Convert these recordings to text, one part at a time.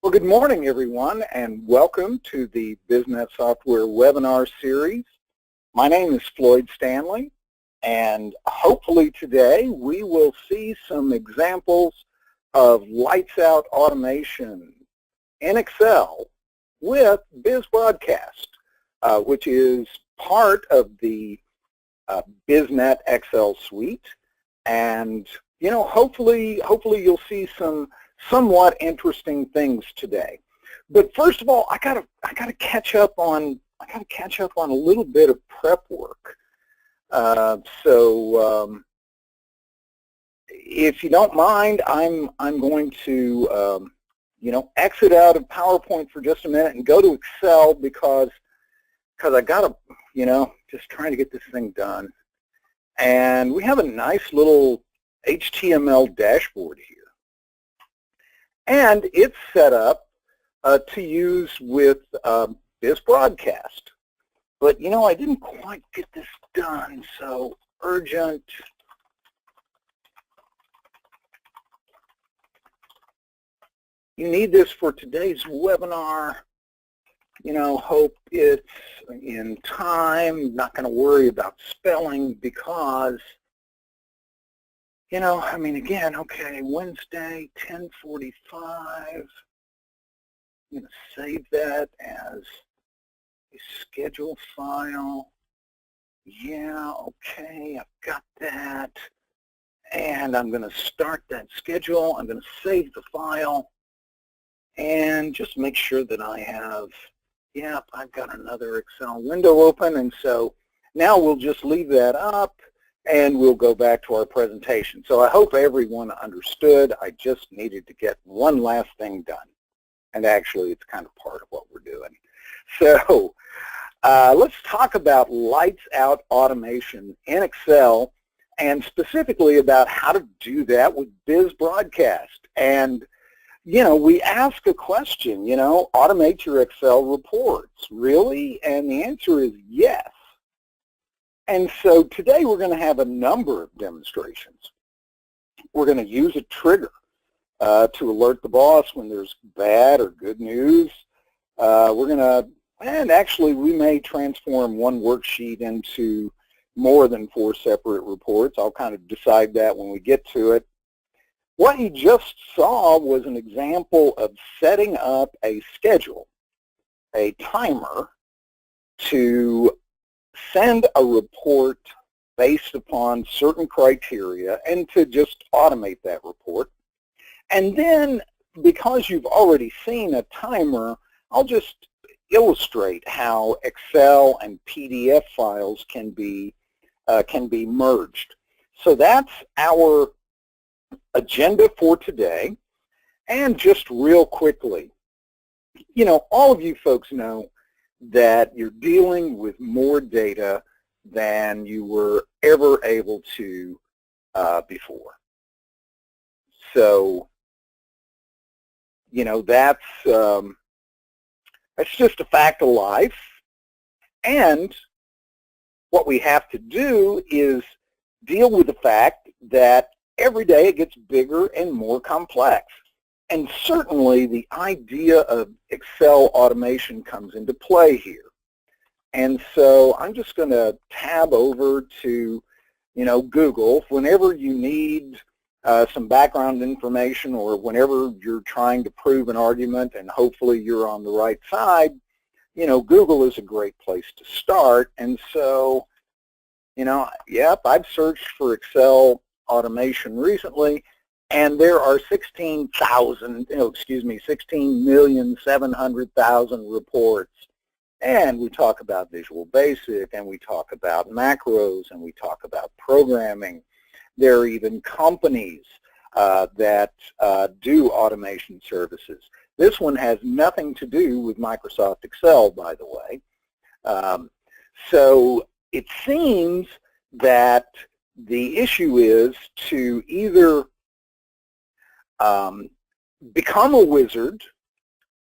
Well, good morning, everyone, and welcome to the BizNet Software webinar series. My name is Floyd Stanley, and hopefully today we will see some examples of lights-out automation in Excel with BizBroadcast, which is part of the BizNet Excel suite. And hopefully you'll see some somewhat interesting things today. But first of all, I gotta catch up on a little bit of prep work. If you don't mind, I'm going to exit out of PowerPoint for just a minute and go to Excel because I gotta just trying to get this thing done. And we have a nice little HTML dashboard here. And it's set up to use with BizBroadcast. But, I didn't quite get this done, so urgent. You need this for today's webinar. Hope it's in time. Not going to worry about spelling because again, okay, Wednesday, 10:45. I'm going to save that as a schedule file. Yeah, okay, I've got that. And I'm going to start that schedule. I'm going to save the file and just make sure that I have, I've got another Excel window open. And so now we'll just leave that up. And we'll go back to our presentation. So I hope everyone understood. I just needed to get one last thing done. And actually, it's kind of part of what we're doing. So let's talk about lights out automation in Excel, and specifically about how to do that with BizBroadcast. And, we ask a question, automate your Excel reports. Really? And the answer is yes. And so today we're going to have a number of demonstrations. We're going to use a trigger to alert the boss when there's bad or good news. And actually we may transform one worksheet into more than 4 separate reports. I'll kind of decide that when we get to it. What you just saw was an example of setting up a schedule, a timer, to send a report based upon certain criteria and to just automate that report. And then, because you've already seen a timer, I'll just illustrate how Excel and PDF files can be merged. So that's our agenda for today. And just real quickly, all of you folks know that you're dealing with more data than you were ever able to before. So, that's just a fact of life. And what we have to do is deal with the fact that every day it gets bigger and more complex. And certainly the idea of Excel automation comes into play here. And so I'm just going to tab over to, Google. Whenever you need some background information or whenever you're trying to prove an argument and hopefully you're on the right side, Google is a great place to start. And so, I've searched for Excel automation recently. And there are 16,700,000 reports. And we talk about Visual Basic, and we talk about macros, and we talk about programming. There are even companies that do automation services. This one has nothing to do with Microsoft Excel, by the way. So it seems that the issue is to either become a wizard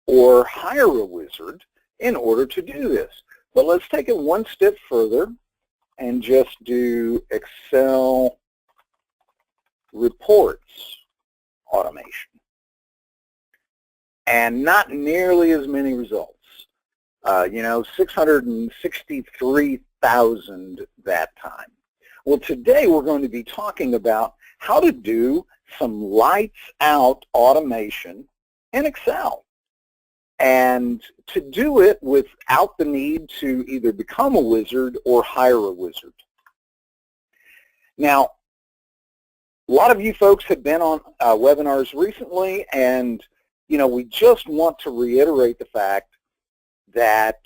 or hire a wizard in order to do this. But let's take it one step further and just do Excel reports automation. and not nearly as many results. 663,000 that time. Well, today we're going to be talking about how to do some lights-out automation in Excel, and to do it without the need to either become a wizard or hire a wizard. Now, a lot of you folks have been on webinars recently, and we just want to reiterate the fact that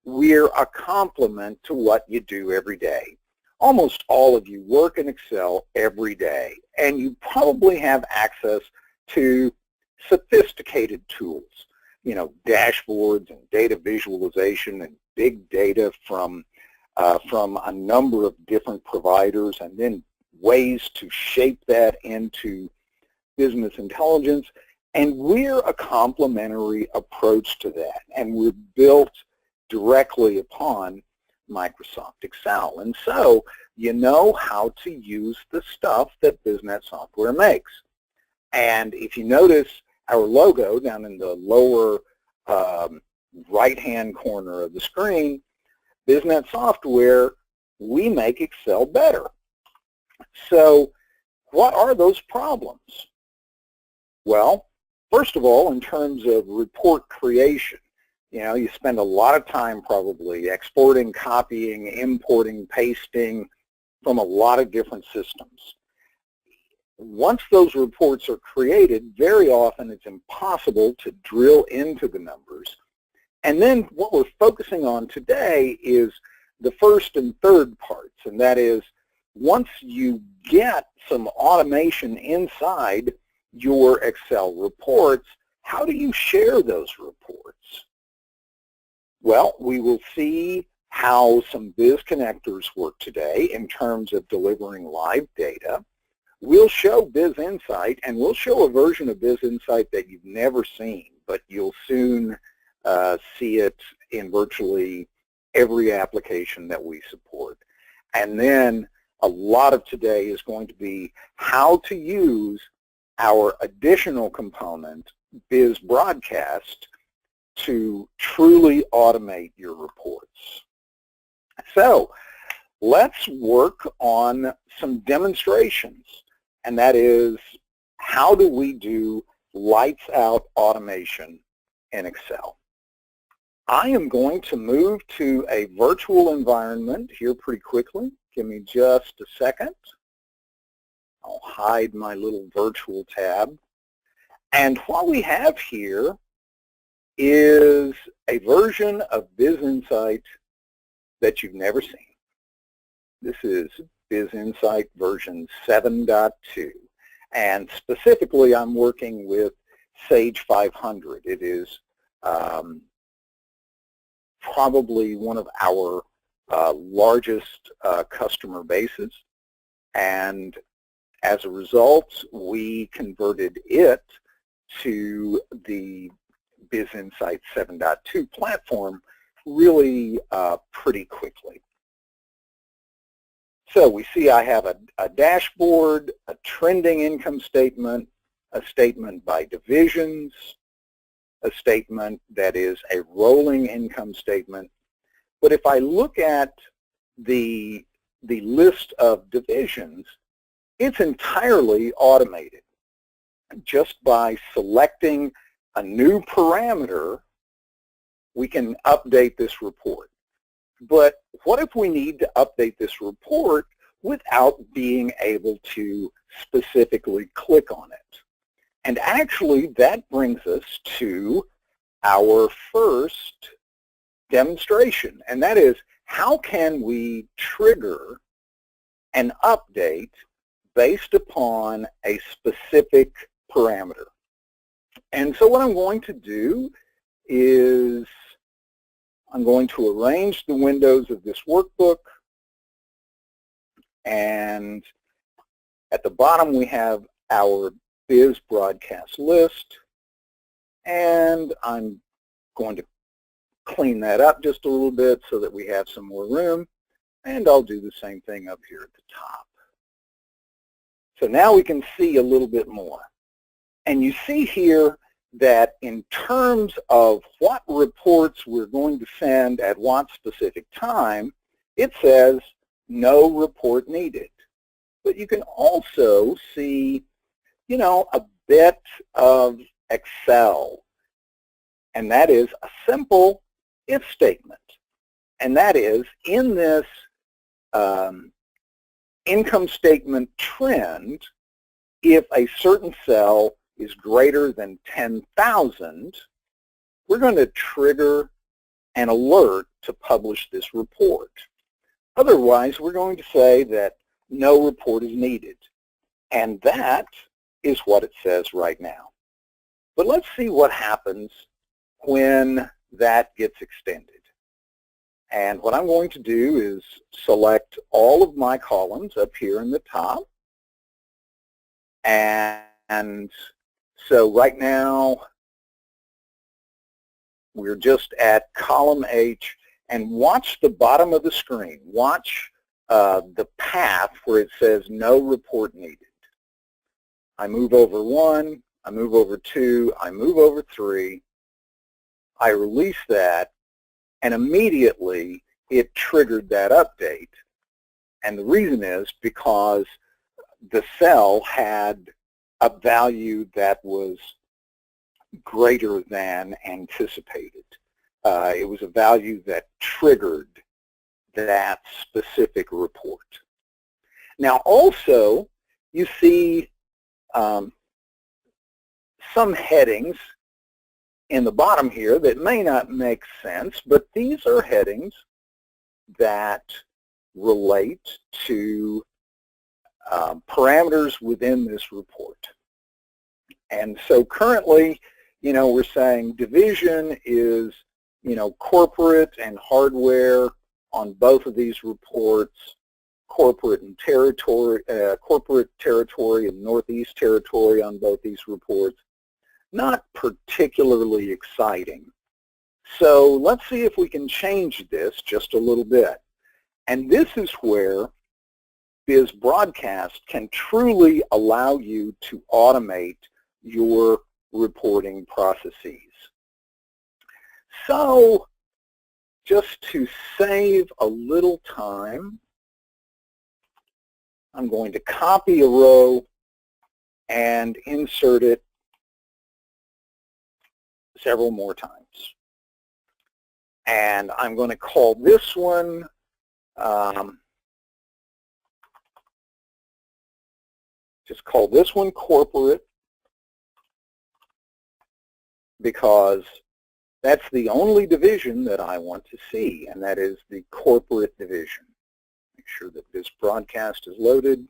we're a complement to what you do every day. Almost all of you work in Excel every day, and you probably have access to sophisticated tools, dashboards and data visualization and big data from a number of different providers, and then ways to shape that into business intelligence. And we're a complementary approach to that, and we're built directly upon Microsoft Excel. And so you know how to use the stuff that BizNet software makes. And if you notice our logo down in the lower right-hand corner of the screen, BizNet software, we make Excel better. So what are those problems? Well, first of all, in terms of report creation, you spend a lot of time probably exporting, copying, importing, pasting from a lot of different systems. Once those reports are created, very often it's impossible to drill into the numbers. And then what we're focusing on today is the first and third parts, and that is once you get some automation inside your Excel reports, how do you share those reports? Well, we will see how some Biz connectors work today in terms of delivering live data. We'll show Biz Insight, and we'll show a version of Biz Insight that you've never seen, but you'll soon see it in virtually every application that we support. And then a lot of today is going to be how to use our additional component, BizBroadcast, to truly automate your reports. So let's work on some demonstrations, and that is how do we do lights out automation in Excel. I am going to move to a virtual environment here pretty quickly. Give me just a second. I'll hide my little virtual tab. And what we have here is a version of Biz Insight that you've never seen. This is Biz Insight version 7.2. And specifically, I'm working with Sage 500. It is probably one of our largest customer bases. And as a result, we converted it to the Biz Insight 7.2 platform really pretty quickly. So we see I have a dashboard, a trending income statement, a statement by divisions, a statement that is a rolling income statement. But if I look at the list of divisions, it's entirely automated. Just by selecting a new parameter, we can update this report. But what if we need to update this report without being able to specifically click on it? And actually, that brings us to our first demonstration, and that is how can we trigger an update based upon a specific parameter. And so what I'm going to do is I'm going to arrange the windows of this workbook, and at the bottom we have our BizBroadcast list, and I'm going to clean that up just a little bit so that we have some more room, and I'll do the same thing up here at the top. So now we can see a little bit more. And you see here that in terms of what reports we're going to send at what specific time, it says no report needed. But you can also see, you know, a bit of Excel, and that is a simple if statement. And that is, in this income statement trend, if a certain cell is greater than 10,000, we're going to trigger an alert to publish this report. Otherwise, we're going to say that no report is needed. And that is what it says right now. But let's see what happens when that gets extended. And what I'm going to do is select all of my columns up here in the top. And so right now, we're just at column H, and watch the bottom of the screen. Watch the path where it says no report needed. I move over 1, I move over 2, I move over 3, I release that, and immediately it triggered that update. And the reason is because the cell had a value that was greater than anticipated. It was a value that triggered that specific report. Now also, you see some headings in the bottom here that may not make sense, but these are headings that relate to parameters within this report. And so currently, you know, we're saying division is, you know, corporate and hardware on both of these reports, corporate territory and Northeast Territory on both these reports. Not particularly exciting. So let's see if we can change this just a little bit. And this is where BizBroadcast can truly allow you to automate your reporting processes. So just to save a little time, I'm going to copy a row and insert it several more times. And I'm going to call this one just call this one corporate, because that's the only division that I want to see, and that is the corporate division. Make sure that this broadcast is loaded.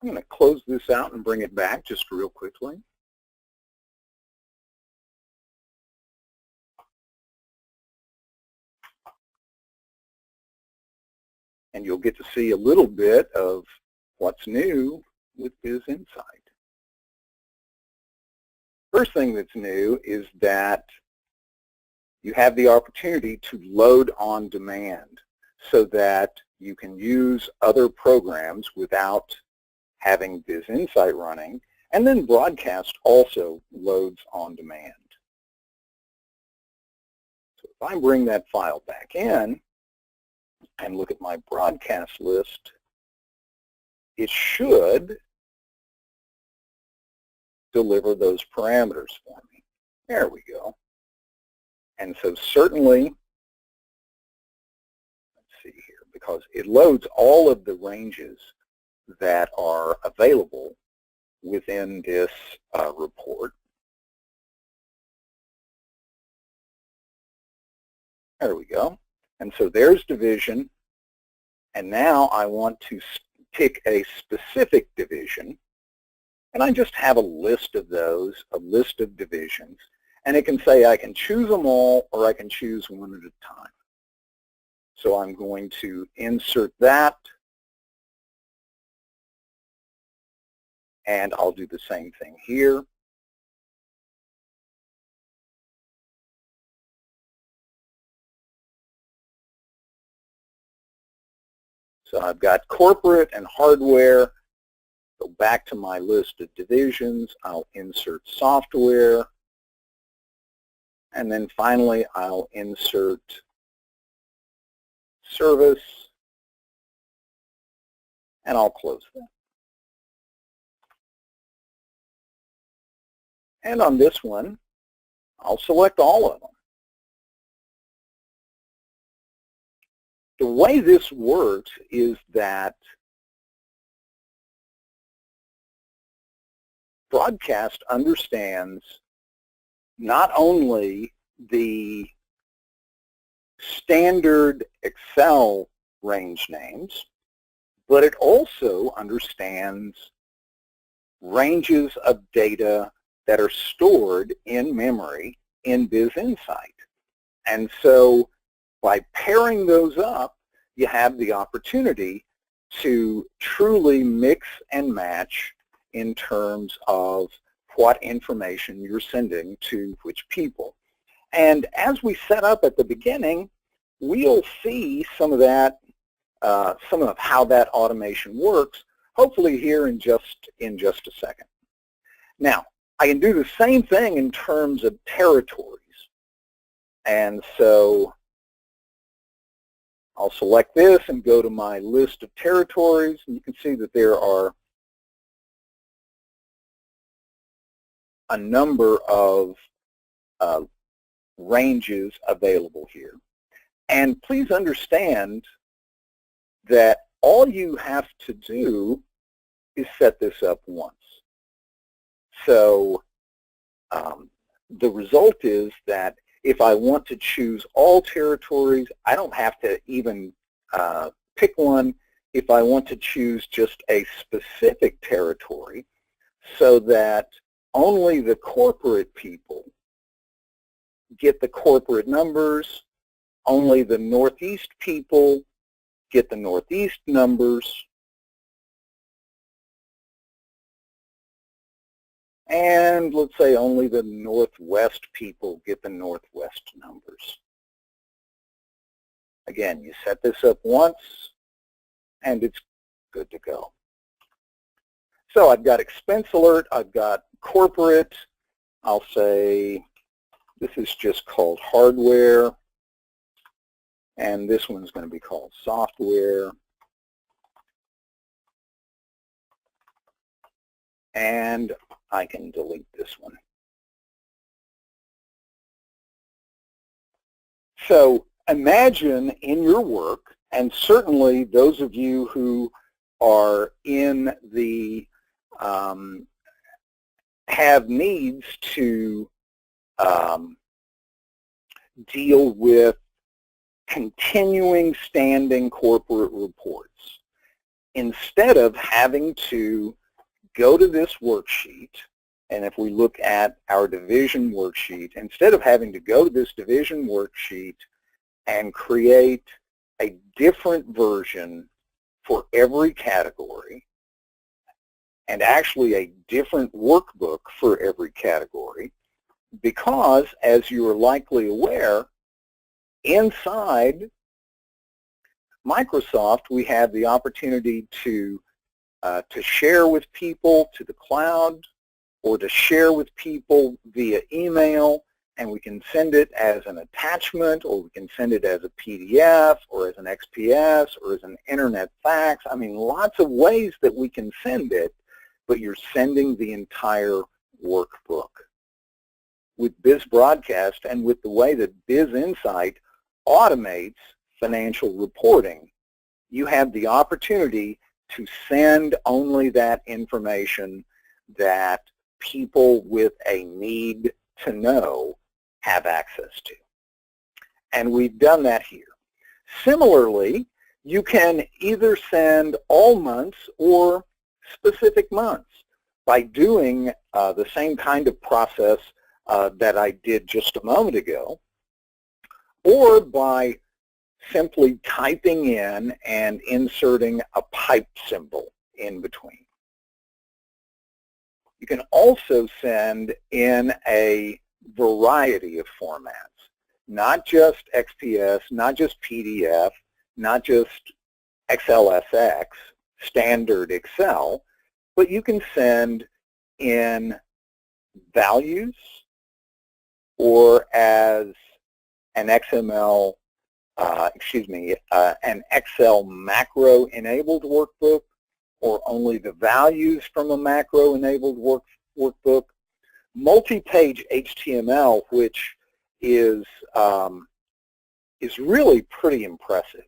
I'm going to close this out and bring it back just real quickly. And you'll get to see a little bit of what's new with BizInsight. First thing that's new is that you have the opportunity to load on demand so that you can use other programs without having BizInsight running, and then Broadcast also loads on demand. So if I bring that file back in and look at my broadcast list, it should deliver those parameters for me. There we go. And so certainly, let's see here, because it loads all of the ranges that are available within this report. There we go. And so there's division, and now I want to pick a specific division, and I just have a list of those, a list of divisions, And it can say I can choose them all or I can choose one at a time. So I'm going to insert that. And I'll do the same thing here. So I've got corporate and hardware. Go back to my list of divisions. I'll insert software. And then finally, I'll insert service. And I'll close that. And on this one, I'll select all of them. The way this works is that Broadcast understands not only the standard Excel range names, but it also understands ranges of data that are stored in memory in BizInsight. And so by pairing those up, you have the opportunity to truly mix and match in terms of what information you're sending to which people. And as we set up at the beginning, we'll see some of that, some of how that automation works, hopefully here in just a second. Now, I can do the same thing in terms of territories. And so I'll select this and go to my list of territories, and you can see that there are a number of ranges available here. And please understand that all you have to do is set this up once. So the result is that if I want to choose all territories, I don't have to even pick one. If I want to choose just a specific territory so that only the corporate people get the corporate numbers, only the Northeast people get the Northeast numbers, and let's say only the Northwest people get the Northwest numbers. Again, you set this up once, and it's good to go. So I've got expense alert, I've got corporate, I'll say this is just called hardware, and this one's going to be called software. And I can delete this one. So imagine in your work, and certainly those of you who are in the have needs to deal with continuing standing corporate reports. Instead of having to go to this worksheet, and if we look at our division worksheet, instead of having to go to this division worksheet and create a different version for every category, and actually a different workbook for every category, because, as you are likely aware, inside Microsoft we have the opportunity to share with people to the cloud, or to share with people via email, and we can send it as an attachment, or we can send it as a PDF, or as an XPS, or as an internet fax. I mean, lots of ways that we can send it, but you're sending the entire workbook. With BizBroadcast and with the way that BizInsight automates financial reporting, you have the opportunity to send only that information that people with a need to know have access to. And we've done that here. Similarly, you can either send all months or specific months by doing the same kind of process that I did just a moment ago, or by simply typing in and inserting a pipe symbol in between. You can also send in a variety of formats, not just XPS, not just PDF, not just XLSX, standard Excel, but you can send in values or as an XML, an Excel macro-enabled workbook, or only the values from a macro-enabled workbook, multi-page HTML, which is really pretty impressive.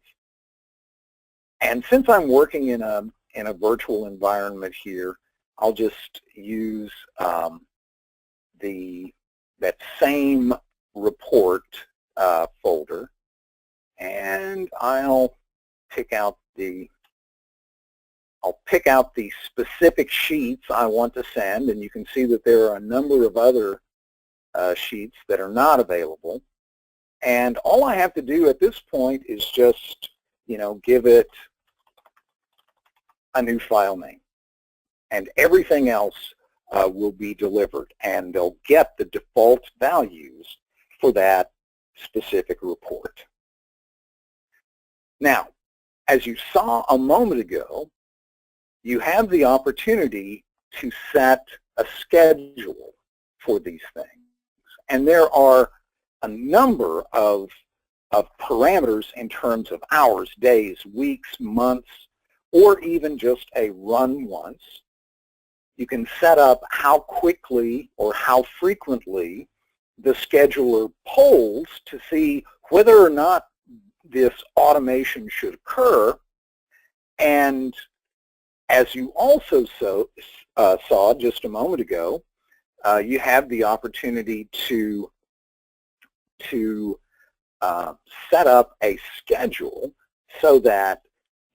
And since I'm working in a virtual environment here, I'll just use that same report folder, and I'll pick out the specific sheets I want to send, and you can see that there are a number of other sheets that are not available. And all I have to do at this point is just, give it a new file name, and everything else will be delivered, and they'll get the default values for that specific report. Now, as you saw a moment ago, you have the opportunity to set a schedule for these things. And there are a number of parameters in terms of hours, days, weeks, months, or even just a run once. You can set up how quickly or how frequently the scheduler polls to see whether or not this automation should occur. And as you also saw just a moment ago, you have the opportunity to set up a schedule so that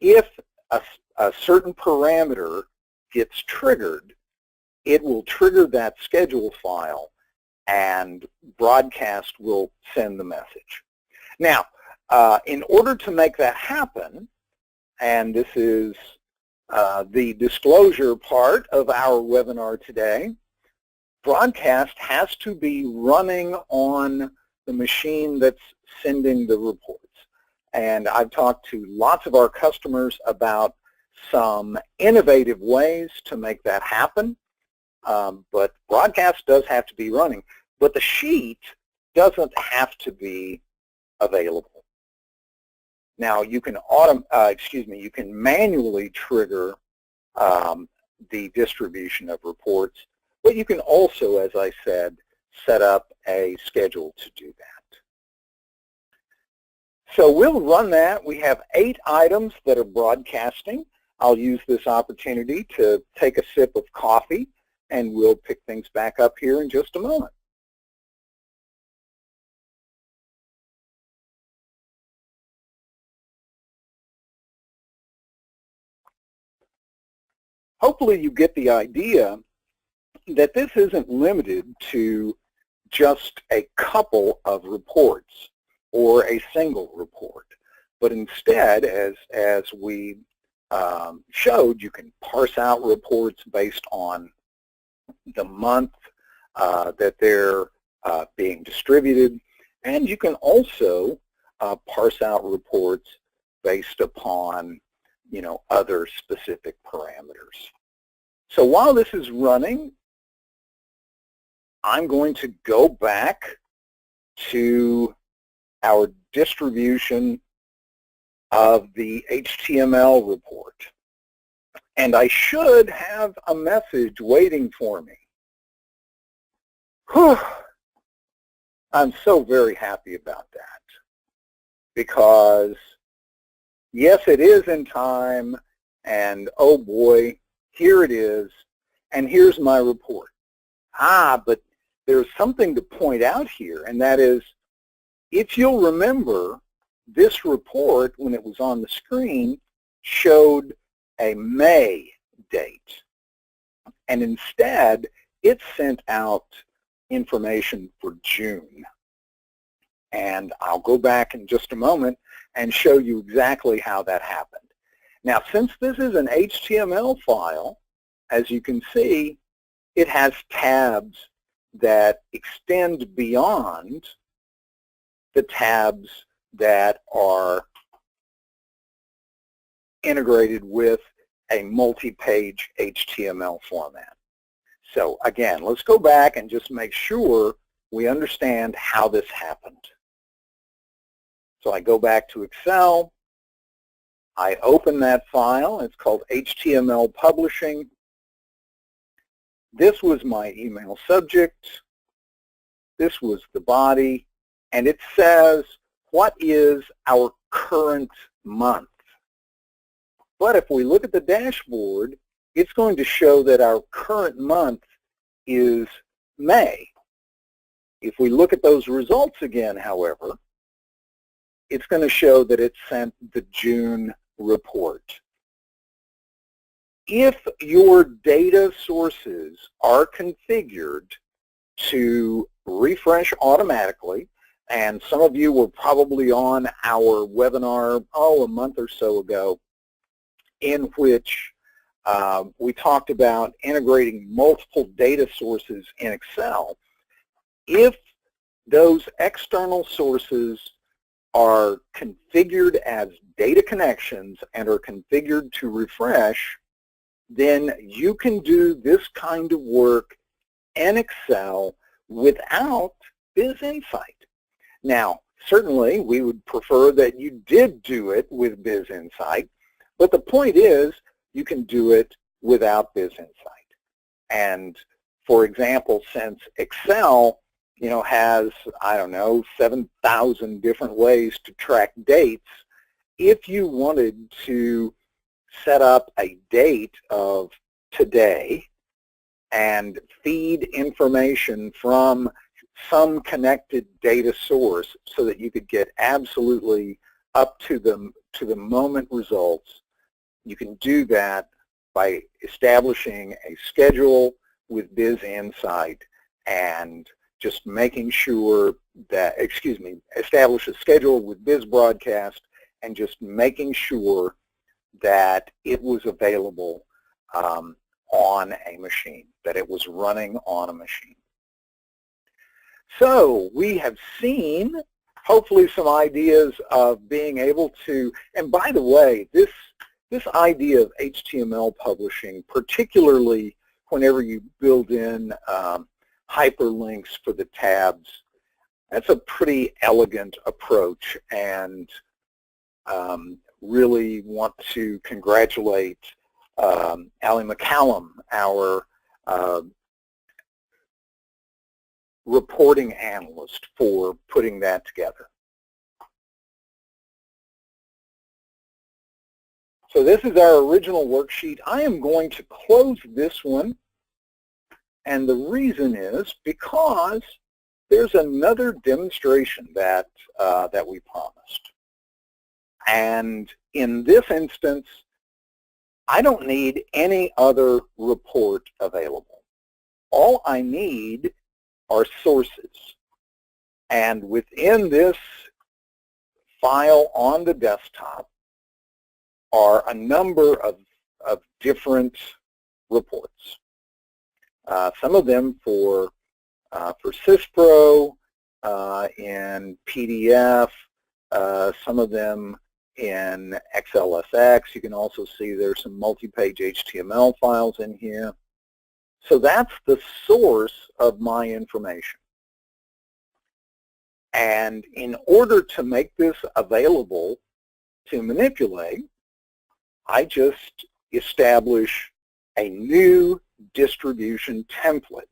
if a certain parameter gets triggered, it will trigger that schedule file and Broadcast will send the message. Now, in order to make that happen, and this is the disclosure part of our webinar today, Broadcast has to be running on the machine that's sending the reports. And I've talked to lots of our customers about some innovative ways to make that happen, but Broadcast does have to be running. But the sheet doesn't have to be available. Now you can you can manually trigger the distribution of reports, but you can also, as I said, set up a schedule to do that. So we'll run that. We have 8 items that are broadcasting. I'll use this opportunity to take a sip of coffee, and we'll pick things back up here in just a moment. Hopefully you get the idea that this isn't limited to just a couple of reports or a single report, but instead, as we showed, you can parse out reports based on the month that they're being distributed, and you can also parse out reports based upon other specific parameters. So while this is running, I'm going to go back to our distribution of the HTML report. And I should have a message waiting for me. Whew. I'm so very happy about that, because yes, it is in time, and oh boy, here it is, and here's my report. But there's something to point out here, and that is, if you'll remember, this report, when it was on the screen, showed a May date, and instead it sent out information for June. And I'll go back in just a moment and show you exactly how that happened. Now, since this is an HTML file, as you can see, it has tabs that extend beyond the tabs that are integrated with a multi-page HTML format. So again, let's go back and just make sure we understand how this happened. So I go back to Excel, I open that file, it's called HTML Publishing. This was my email subject, this was the body, and it says, what is our current month? But if we look at the dashboard, it's going to show that our current month is May. If we look at those results again, however, it's going to show that it sent the June report. If your data sources are configured to refresh automatically, and some of you were probably on our webinar, a month or so ago, in which we talked about integrating multiple data sources in Excel. If those external sources are configured as data connections and are configured to refresh, then you can do this kind of work in Excel without BizInsight. Now, certainly we would prefer that you did do it with BizInsight, but the point is you can do it without BizInsight. And for example, since Excel has, 7,000 different ways to track dates, if you wanted to set up a date of today and feed information from some connected data source so that you could get absolutely up to the moment results, you can do that by establishing a schedule with BizInsight and just making sure that, establish a schedule with BizBroadcast and just making sure that it was available on a machine, that it was running on a machine. So we have seen, hopefully, some ideas of being able to, and by the way, this idea of HTML publishing, particularly whenever you build in hyperlinks for the tabs, that's a pretty elegant approach, and really want to congratulate Ali McCallum, our reporting analyst, for putting that together. So this is our original worksheet. I am going to close this one, and the reason is because there's another demonstration that we promised. And in this instance, I don't need any other report available. All I need are sources. And within this file on the desktop are a number of different reports. Some of them for CISPRO in PDF, some of them in XLSX. You can also see there's some multi-page HTML files in here. So that's the source of my information. And in order to make this available to manipulate, I just establish a new distribution template.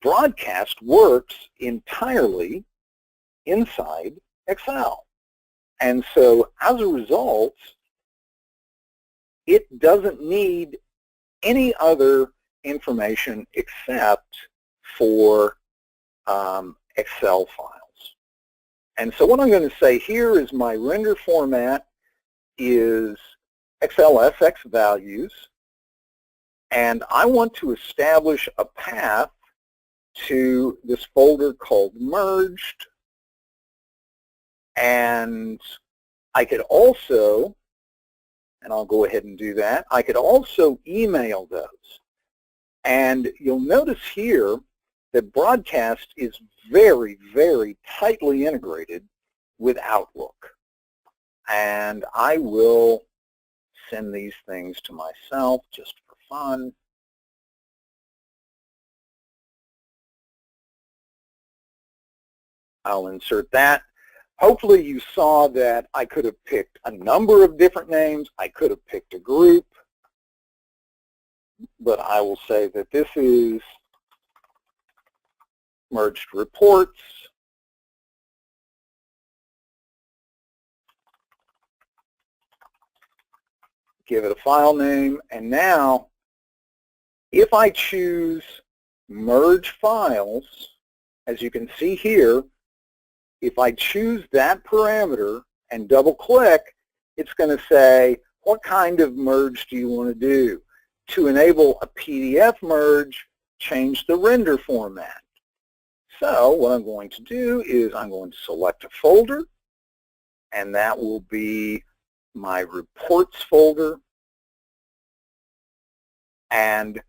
Broadcast works entirely inside Excel. And so as a result, it doesn't need any other information except for Excel files. And so what I'm going to say here is my render format is XLSX values, and I want to establish a path to this folder called merged, and I could also, and I'll go ahead and do that, I could also email those. And you'll notice here that Broadcast is very, very tightly integrated with Outlook. And I will send these things to myself just for fun. I'll insert that. Hopefully you saw that I could have picked a number of different names. I could have picked a group. But I will say that this is merged reports. Give it a file name. And now, if I choose merge files, as you can see here, if I choose that parameter and double click, it's going to say, what kind of merge do you want to do? To enable a PDF merge, change the render format. So what I'm going to do is I'm going to select a folder, and that will be my reports folder. And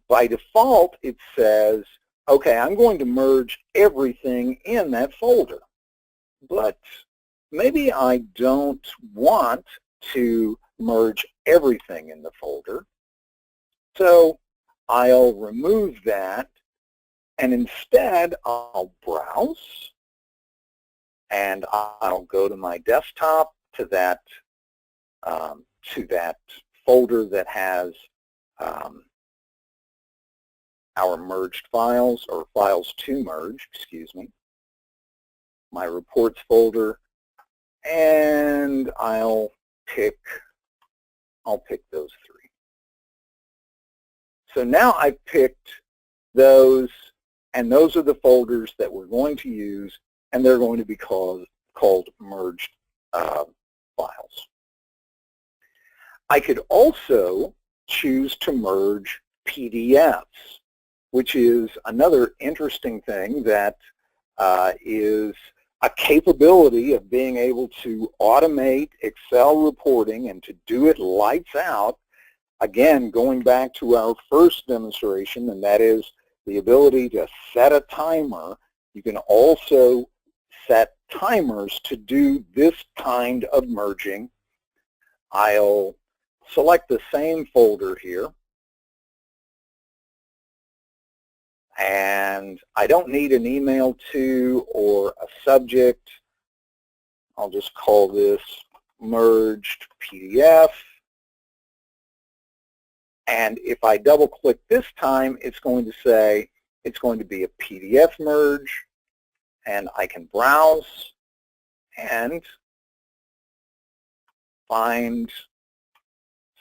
by default, it says, okay, I'm going to merge everything in that folder. But maybe I don't want to merge everything in the folder. So I'll remove that, and instead I'll browse, and I'll go to my desktop to that folder that has our merged files, or files to merge, excuse me, my reports folder, and I'll pick those three. So now I've picked those, and those are the folders that we're going to use, and they're going to be called merged files. I could also choose to merge PDFs, which is another interesting thing that is a capability of being able to automate Excel reporting and to do it lights out. Again, going back to our first demonstration, and that is the ability to set a timer. You can also set timers to do this kind of merging. I'll select the same folder here. And I don't need an email to or a subject. I'll just call this merged PDF. And if I double click this time, it's going to say it's going to be a PDF merge. And I can browse and find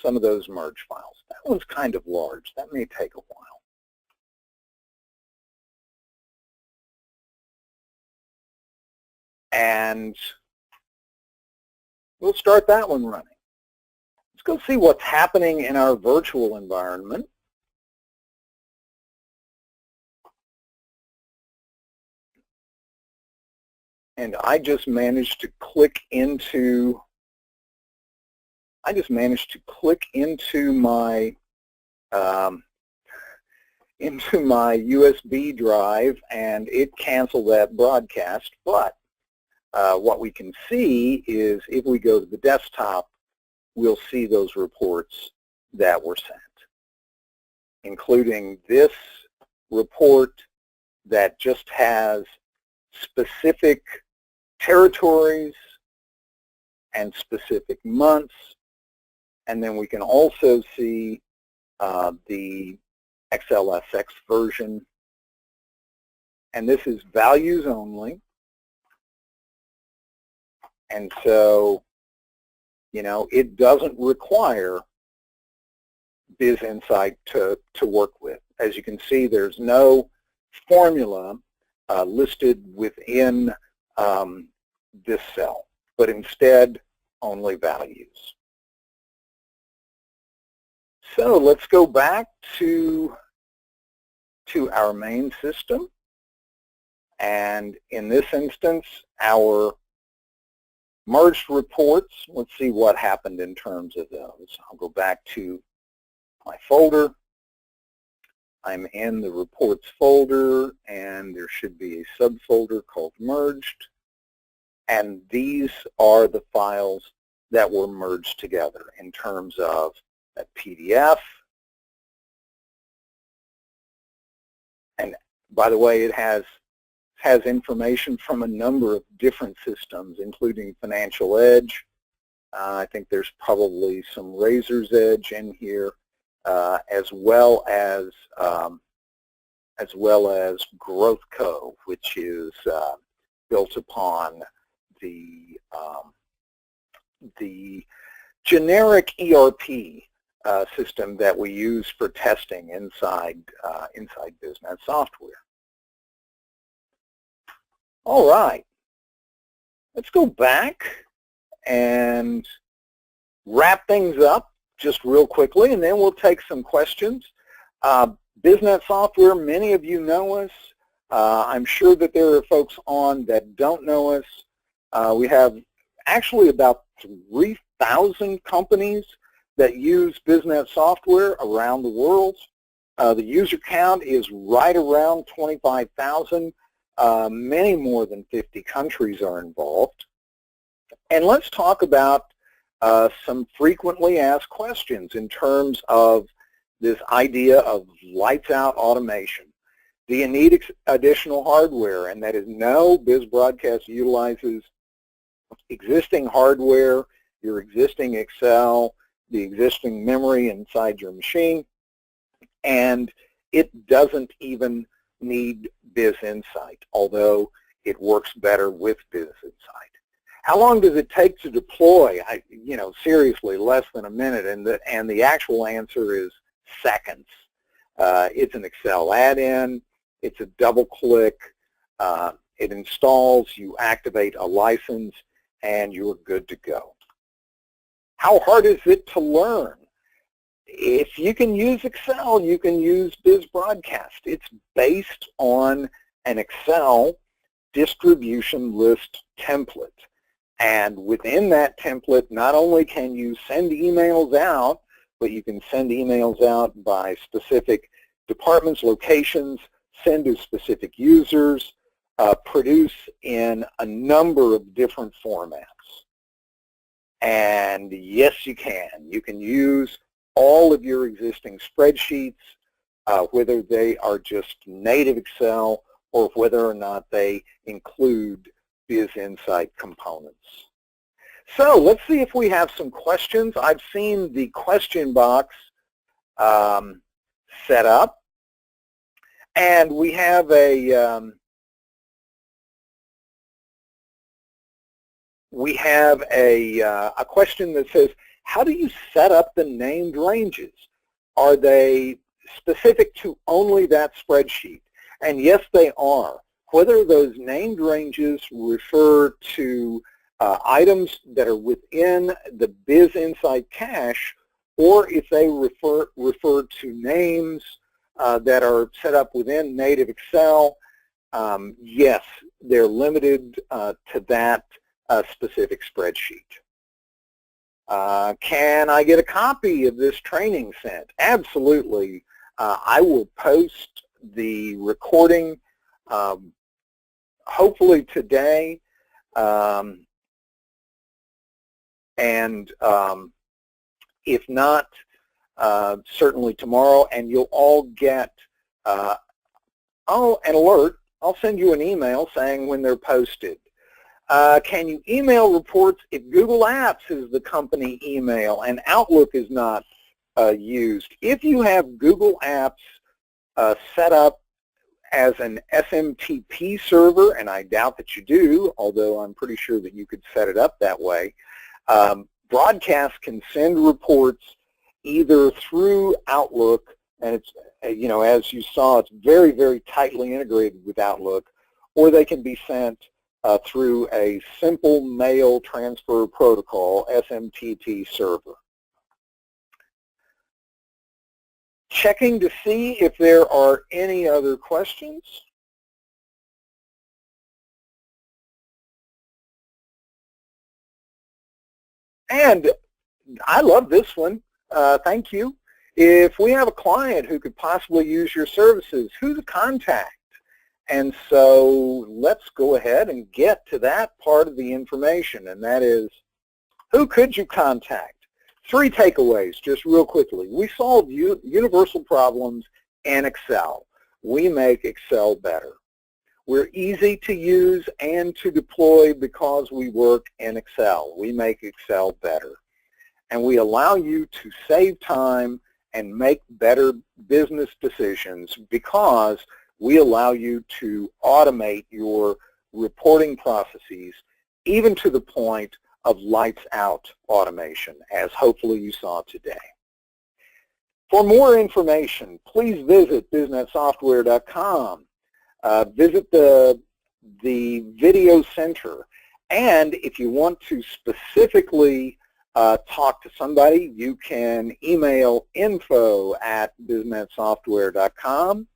some of those merge files. That one's kind of large. That may take a while. And we'll start that one running. Let's go see what's happening in our virtual environment. And I just managed to click into my USB drive, and it canceled that broadcast. But what we can see is if we go to the desktop, we'll see those reports that were sent, including this report that just has specific territories and specific months. And then we can also see the XLSX version. And this is values only. And so, you know, it doesn't require BizInsight to work with. As you can see, there's no formula listed within this cell, but instead only values. So let's go back to to our main system. And in this instance, our merged reports, let's see what happened in terms of those. I'll go back to my folder. I'm in the reports folder, and there should be a subfolder called merged. And these are the files that were merged together in terms of a PDF. And by the way, it has information from a number of different systems, including Financial Edge. I think there's probably some Razor's Edge in here, as well as Growth Co, which is built upon the generic ERP system that we use for testing inside BizNet software. All right, let's go back and wrap things up just real quickly, and then we'll take some questions. BizNet software, many of you know us. I'm sure that there are folks on that don't know us. We have actually about 3,000 companies that use BizNet software around the world. The user count is right around 25,000. Many more than 50 countries are involved. And let's talk about some frequently asked questions in terms of this idea of lights out automation. Do you need additional hardware? And that is no, BizBroadcast utilizes existing hardware, your existing Excel, the existing memory inside your machine, and it doesn't even need BizInsight, although it works better with BizInsight. How long does it take to deploy? Seriously, less than a minute, and the actual answer is seconds. It's an Excel add-in. It's a double click. It installs. You activate a license, and you're good to go. How hard is it to learn? If you can use Excel, you can use BizBroadcast. It's based on an Excel distribution list template. And within that template, not only can you send emails out, but you can send emails out by specific departments, locations, send to specific users, produce in a number of different formats. And yes, you can. You can use all of your existing spreadsheets, whether they are just native Excel or whether or not they include BizInsight components. So let's see if we have some questions. I've seen the question box set up, and we have a question that says, how do you set up the named ranges? Are they specific to only that spreadsheet? And yes, they are. Whether those named ranges refer to items that are within the BizInsight cache, or if they refer to names that are set up within native Excel, yes, they're limited to that specific spreadsheet. Can I get a copy of this training sent? Absolutely. I will post the recording hopefully today, and if not, certainly tomorrow, and you'll all get an alert. I'll send you an email saying when they're posted. Can you email reports if Google Apps is the company email and Outlook is not used? If you have Google Apps set up as an SMTP server, and I doubt that you do, although I'm pretty sure that you could set it up that way, Broadcast can send reports either through Outlook, and it's, as you saw, it's very, very tightly integrated with Outlook, or they can be sent through a simple mail transfer protocol, SMTP server. Checking to see if there are any other questions. And I love this one. Thank you. If we have a client who could possibly use your services, who to contact? And so let's go ahead and get to that part of the information, and that is, who could you contact? 3 takeaways, just real quickly. We solve universal problems in Excel. We make Excel better. We're easy to use and to deploy because we work in Excel. We make Excel better. And we allow you to save time and make better business decisions because we allow you to automate your reporting processes, even to the point of lights out automation, as hopefully you saw today. For more information, please visit BizNetSoftware.com. Visit the video center, and if you want to specifically talk to somebody, you can email info@BizNetSoftware.com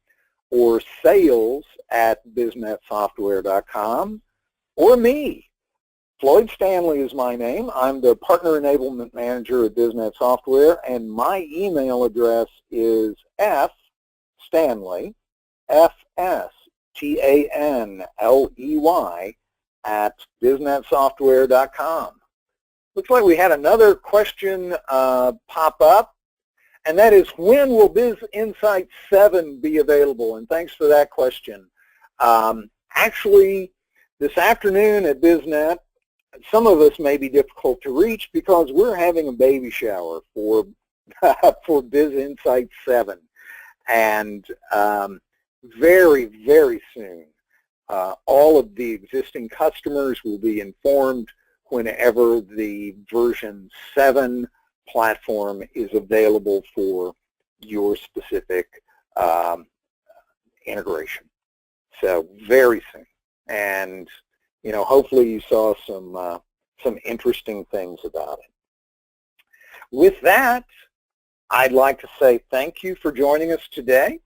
or sales@BizNetSoftware.com, or me. Floyd Stanley is my name. I'm the Partner Enablement Manager at BizNet Software, and my email address is fstanley, FSTANLEY, @BizNetSoftware.com. Looks like we had another question pop up, and that is, when will Biz Insight 7 be available? And thanks for that question. Actually, this afternoon at BizNet, some of us may be difficult to reach because we're having a baby shower for for Biz Insight 7, and very, very soon, all of the existing customers will be informed whenever the version 7 platform is available for your specific integration. So very soon, and hopefully you saw some interesting things about it. With that, I'd like to say thank you for joining us today,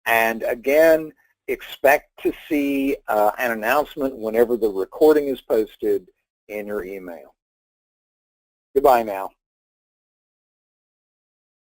and again, expect to see an announcement whenever the recording is posted in your email. Goodbye now.